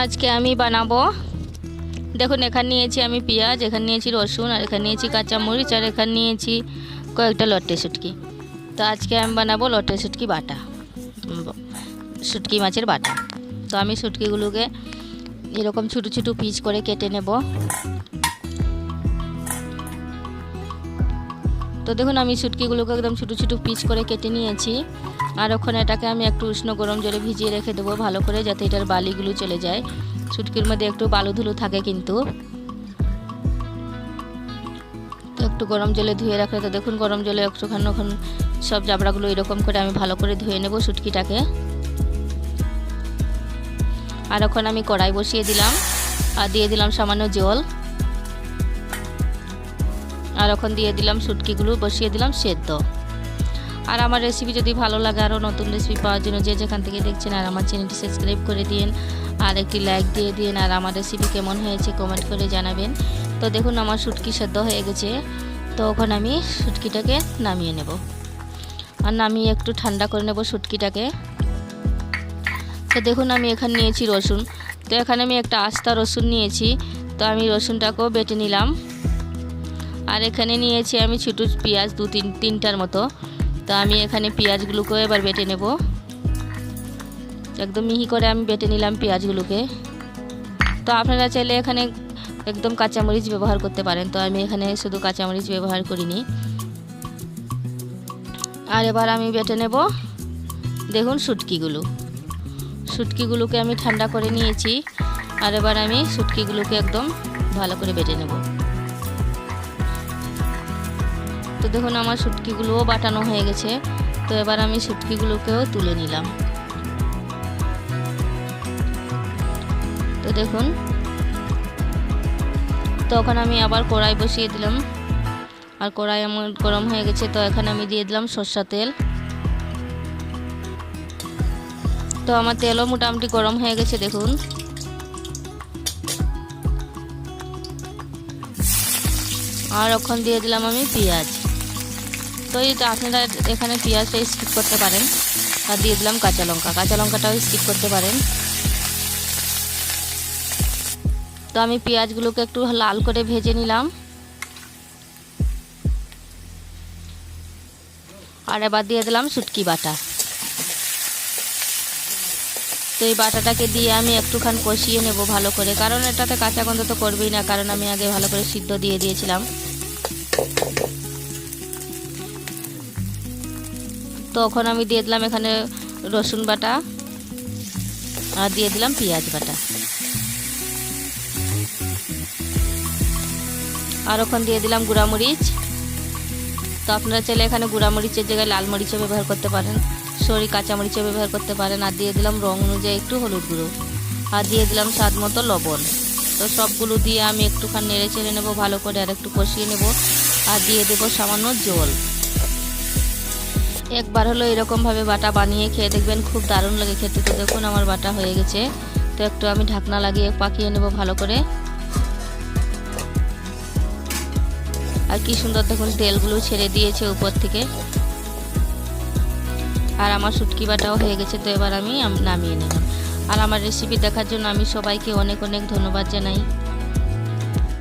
আজকে আমি বানাবো, দেখুন এখানে নিয়েছি আমি পেঁয়াজ, এখানে নিয়েছি রসুন, আর এখানে নিয়েছি কাঁচামরিচ, আর এখানে নিয়েছি কয়েকটা লটে শুটকি। তো আজকে আমি বানাবো লটে শুটকি বাটা, শুটকি মাছের বাটা। তো আমি শুটকিগুলোকে এরকম ছোটো ছোটো পিস করে কেটে নেব। তো দেখুন আমি শুটকিগুলোকে একদম ছোটো ছোটো পিস করে কেটে নিয়েছি। আর ওখানে এটাকে আমি একটু উষ্ণ গরম জলে ভিজিয়ে রেখে দেবো ভালো করে, যাতে এটার বালিগুলো চলে যায়। শুটকির মধ্যে একটু বালু ধুলো থাকে কিন্তু, তো একটু গরম জলে ধুয়ে রাখলে, তো দেখুন গরম জলে একটুখানি ওখানে সব জাবড়াগুলো এরকম করে আমি ভালো করে ধুয়ে নেব শুটকিটাকে। আর ওখানে আমি কড়াই বসিয়ে দিলাম আর দিয়ে দিলাম সামান্য জল, আর এখন দিয়ে দিলাম শুটকিগুলো, বসিয়ে দিলাম সেদ্ধ। আর আমার রেসিপি যদি ভালো লাগে, আরও নতুন রেসিপি পাওয়ার জন্য যে যেখান থেকে দেখছেন, আর আমার চ্যানেলটি সাবস্ক্রাইব করে দিন, আর একটি লাইক দিয়ে দিন, আর আমার রেসিপি কেমন হয়েছে কমেন্ট করে জানাবেন। তো দেখুন আমার শুটকি সেদ্ধ হয়ে গেছে। তো এখন আমি শুটকিটাকে নামিয়ে নেব, আর নামিয়ে একটু ঠান্ডা করে নেব শুটকিটাকে। তো দেখুন আমি এখানে নিয়েছি রসুন, তো এখানে আমি একটা আস্তা রসুন নিয়েছি, তো আমি রসুনটাকেও বেটে নিলাম। আর এখানে নিয়েছি আমি ছোটো পেঁয়াজ তিনটার মতো, তো আমি এখানে পেঁয়াজগুলোকেও এবার বেটে নেব। একদম মিহি করে আমি বেটে নিলাম পেঁয়াজগুলোকে। তো আপনারা চাইলে এখানে একদম কাঁচামরিচ ব্যবহার করতে পারেন, তো আমি এখানে শুধু কাঁচামরিচ ব্যবহার করিনি। আর এবার আমি বেটে নেব দেখুন শুটকিগুলোকে আমি ঠান্ডা করে নিয়েছি। আর এবার আমি শুটকিগুলোকে একদম ভালো করে বেটে নেব। তো দেখুন আমার শুটকিগুলোও বাটানো হয়ে গেছে। তো এবার আমি শুটকিগুলোকেও তুলে নিলাম। তো দেখুন, তখন আমি আবার কড়াই বসিয়ে দিলাম, আর কড়াই আমার গরম হয়ে গেছে। তো এখানে আমি দিয়ে দিলাম সরষা তেল। তো আমার তেলও মোটামুটি গরম হয়ে গেছে দেখুন। আর এখন দিয়ে দিলাম আমি পেঁয়াজ। তো এটা আপনারা এখানে পেঁয়াজটা স্কিপ করতে পারেন, আর দিয়ে দিলাম কাঁচা লঙ্কাটাও স্কিপ করতে পারেন। তো আমি পেঁয়াজগুলোকে একটু লাল করে ভেজে নিলাম। আর এবার দিয়ে দিলাম শুটকি বাটা। তো এই বাটাটাকে দিয়ে আমি একটুখানি কষিয়ে নেব ভালো করে, কারণ এটাতে কাঁচা গন্ধ তো করবেই না, কারণ আমি আগে ভালো করে সিদ্ধ দিয়ে দিয়েছিলাম। তখন আমি দিয়ে দিলাম এখানে রসুন বাটা, আর দিয়ে দিলাম পেঁয়াজ বাটা। আর ওখানে দিয়ে দিলাম গুঁড়ামরিচ। তো আপনারা চাইলে এখানে গুঁড়ামরিচের জায়গায় লাল মরিচও ব্যবহার করতে পারেন, কাঁচামরিচও ব্যবহার করতে পারেন। আর দিয়ে দিলাম রং অনুযায়ী একটু হলুদ গুঁড়ো, আর দিয়ে দিলাম স্বাদ মতো লবণ। তো সবগুলো দিয়ে আমি একটুখানি নেড়ে চেড়ে নেবো ভালো করে, আর একটু কষিয়ে নেব। আর দিয়ে দেবো সামান্য জল। একবার হলো এরকমভাবে বাটা বানিয়ে খেয়ে দেখবেন, খুব দারুণ লাগে খেতে। তো দেখুন আমার বাটা হয়ে গেছে। তো একটু আমি ঢাকনা লাগিয়ে পাকিয়ে নেব ভালো করে। আর কি সুন্দর দেখুন তেলগুলো ছেড়ে দিয়েছে উপর থেকে। আর আমার শুটকি বাটাও হয়ে গেছে। তো এবার আমি নামিয়ে নিলাম। আর আমার রেসিপি দেখার জন্য আমি সবাইকে অনেক অনেক ধন্যবাদ জানাই।